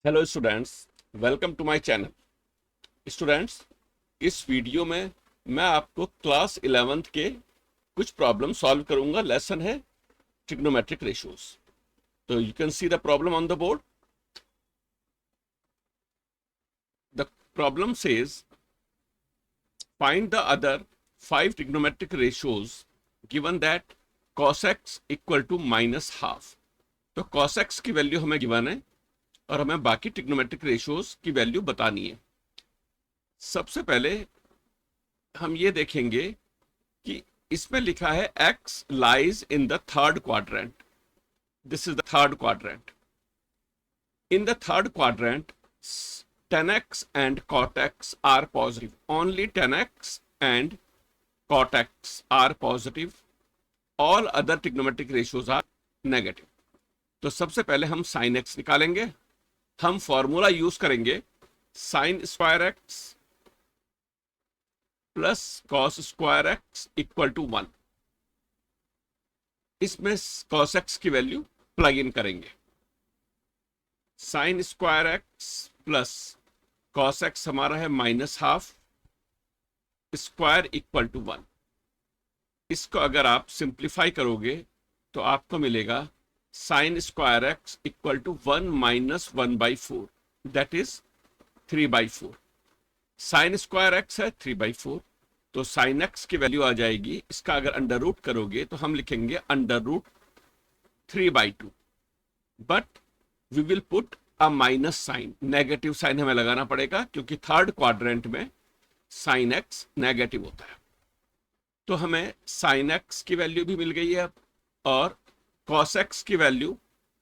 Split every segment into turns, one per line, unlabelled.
Hello students, welcome to my channel. Students, इस video में मैं आपको क्लास 11th के कुछ प्रॉब्लम सॉल्व करूंगा। लेसन है ट्रिग्नोमेट्रिक रेशियोज। तो you can see the problem on the board. The problem says find the other 5 trigonometric ratios given that cos x equal to minus half. तो cos x की value हमें given है और हमें बाकी trigonometric ratios की value बतानी है। सबसे पहले हम ये देखेंगे कि इसमें लिखा है x lies in the third quadrant. This is the third quadrant. In the third quadrant tan x and cot x are positive. Only tan x and cot x are positive. All other trigonometric ratios are negative. तो सबसे पहले हम sin x निकालेंगे। हम formula use करेंगे sin square x plus cos square x equal to 1। इसमें cos x की value plug in करेंगे। Sine square x plus cos x हमारा है minus half, square equal to 1। इसको अगर आप सिंप्लीफाई करोगे तो आपको मिलेगा sine square x equal to 1 minus 1/4, that is 3/4। Sine square x है 3/4, तो साइन एक्स की वैल्यू आ जाएगी। इसका अगर अंडर रूट करोगे तो हम लिखेंगे under root 3/2। But we will put a minus sign, negative sign हमें लगाना पड़ेगा क्योंकि थर्ड क्वाड्रेंट में साइन एक्स नेगेटिव होता है। तो हमें साइन एक्स की वैल्यू भी मिल गई है अब, और कॉस एक्स की वैल्यू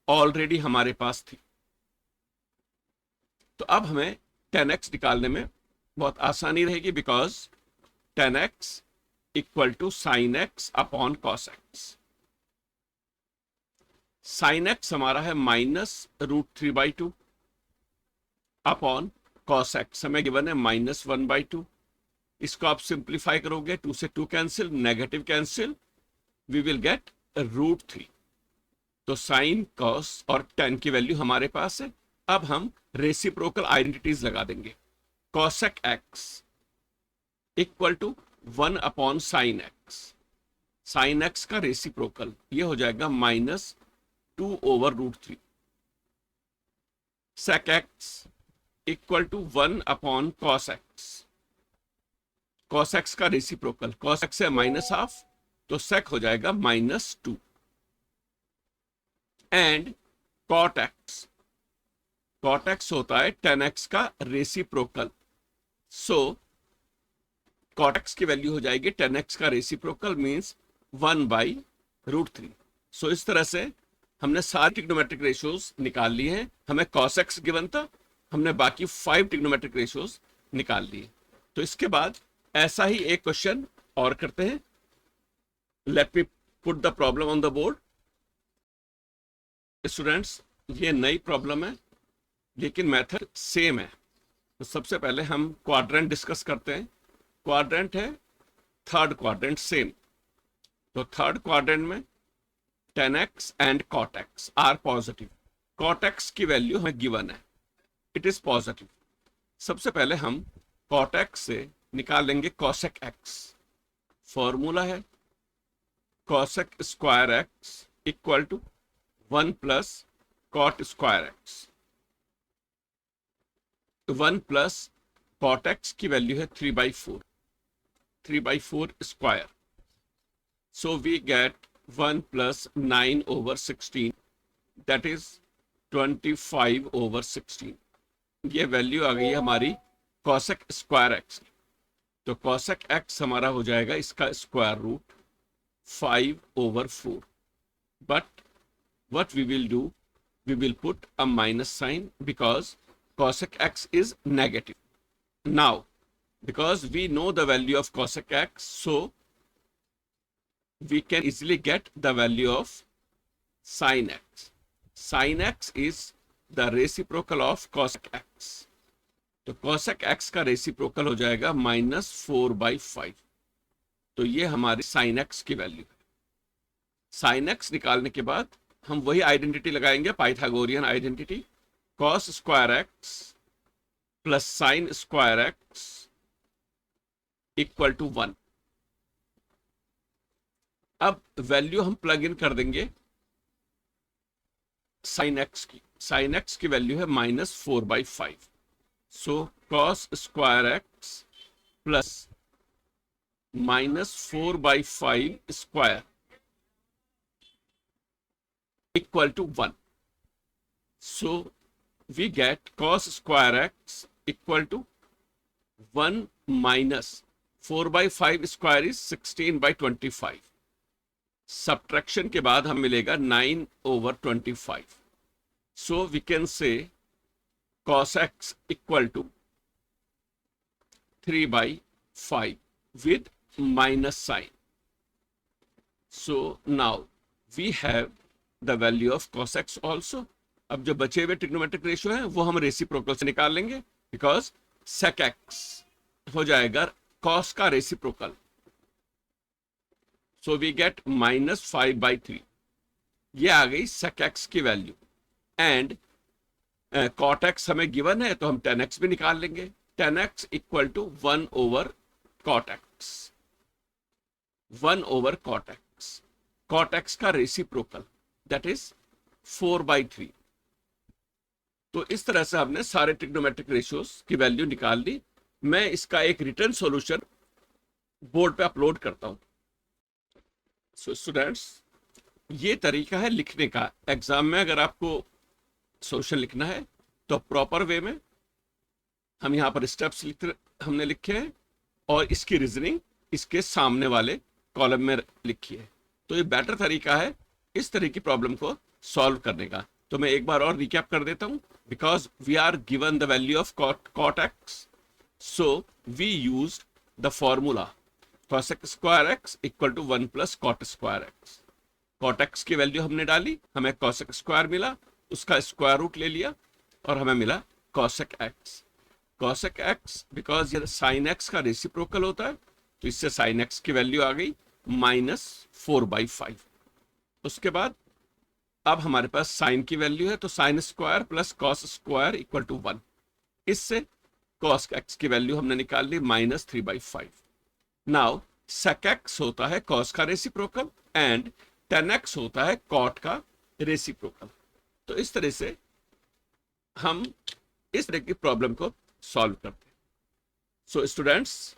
ऑलरेडी हमारे पास थी। तो अब हमें टेन एक्स निकालने में बहुत आसानी रहेगी, because tan x equal to sine x upon cos x. Sine x हमारा है minus root 3/2 upon cos x हमें गिवन है माइनस 1/2। इसको आप सिंप्लीफाई करोगे, 2 से 2 cancel, negative cancel, we will get root 3। तो साइन कॉस और टेन की वैल्यू हमारे पास है। अब हम रेसिप्रोकल आइडेंटिटीज लगा देंगे। Cosec x equal to 1 upon sine x. Sine x का रेसिप्रोकल ये हो जाएगा minus 2/√3। Sec x equal to 1 upon cos x. Cos x का रेसिप्रोकल, कॉस एक्स है माइनस हाफ, तो सेक हो जाएगा -2। And cot x, cot x होता है टेन एक्स का रेसिप्रोकल। सो कॉट एक्स की वैल्यू हो जाएगी टेन एक्स का रेसिप्रोकल मीन्स 1/√3। सो इस तरह से हमने सारे ट्रिग्नोमेट्रिक रेशियोज निकाल लिए हैं। हमें कॉस एक्स गिवन था, हमने बाकी 5 ट्रिग्नोमेट्रिक रेशियोज निकाल लिए। तो इसके बाद ऐसा ही एक क्वेश्चन और करते हैं। Let me put the problem on the board. Students, ये नई प्रॉब्लम है लेकिन मेथड सेम है। तो सबसे पहले हम क्वाड्रेंट डिस्कस करते हैं। क्वाड्रेंट है थर्ड क्वाड्रेंट, सेम। तो थर्ड क्वाड्रेंट में tan x एंड cot x are positive. cot x की वैल्यू हमें गिवन है, इट इज पॉजिटिव। सबसे पहले हम cot x से निकाल लेंगे cosec x। फॉर्मूला है cosec square x equal to 1 plus cot square x। 1 plus cot x की वैल्यू है 3/4, 3/4 square. So we get 1 plus 9/16, that is 25/16। ये वैल्यू आ गई हमारी cosec स्क्वायर एक्स। तो cosec x हमारा हो जाएगा इसका square root 5/4। But what we will do, we will put a minus sign because cosec x is negative. Now, because we know the value of cosec x, so we can easily get the value of sin x. Sin x is the reciprocal of cosec x. तो cosec x का reciprocal हो जाएगा -4/5। तो ये हमारी sin x की value है। sin x निकालने के बाद हम वही आइडेंटिटी लगाएंगे, Pythagorean identity. Cos square x plus sine square x equal to 1। अब वैल्यू हम प्लग इन कर देंगे साइन एक्स की। साइन एक्स की वैल्यू है -4/5। So cos square x plus -4/5 square equal to 1. So we get cos square x equal to 1 minus 4/5 square is 16/25. Subtraction के बाद हम मिलेगा 9/25. So we can say cos x equal to 3/5 with minus sign. So now we have the value of cos x also. अब जो बचे हुए trigonometric ratio है वो हम रेसिप्रोकल से निकाल लेंगे, बिकॉज sec x हो जाएगा cos का रेसिप्रोकल। So we gate -5/3। ये आ गई sec x की वैल्यू। एंड cot x हमें गिवन है तो हम tan x भी निकाल लेंगे। tan x equal to 1/cot x। 1/cot x। cot x का रेसिप्रोकल दैट इज 4/3। तो इस तरह से हमने सारे ट्रिग्नोमेट्रिक रेशियोज की वैल्यू निकाल ली। मैं इसका एक रिटर्न सॉल्यूशन बोर्ड पे अपलोड करता हूं। सो स्टूडेंट्स, ये तरीका है लिखने का। एग्जाम में अगर आपको सॉल्यूशन लिखना है तो प्रॉपर वे में हम यहां पर स्टेप्स हमने लिखे हैं और इसकी रीजनिंग इसके सामने वाले कॉलम में लिखी है। तो ये बेटर तरीका है इस तरह की प्रॉब्लम को सॉल्व करने का। तो मैं एक बार और रिकैप कर देता हूं। Because we are given the value of cot x, so we used the formula cosec square x equal to 1 plus cot square x। cot x की वैल्यू हमने डाली, हमें cosec स्क्वायर मिला, उसका स्क्वायर रूट ले लिया और हमें मिला cosec x। cosec x because ये sin x का रेसिप्रोकल होता है तो इससे sin x की वैल्यू आ गई -4/5। उसके बाद अब हमारे पास साइन की वैल्यू है तो sine square plus cos square equal to 1। इससे कॉस एक्स की वैल्यू हमने निकाल ली -3/5। नाउ sec x होता है कॉस का रेसिप्रोकल एंड tan x होता है कॉट का रेसिप्रोकल। तो इस तरह से हम इस तरह की प्रॉब्लम को सॉल्व करते हैं। सो स्टूडेंट्स,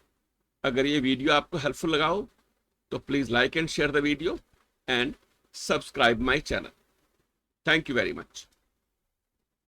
अगर ये वीडियो आपको हेल्पफुल लगा हो तो please like and share the video and subscribe my channel. Thank you very much.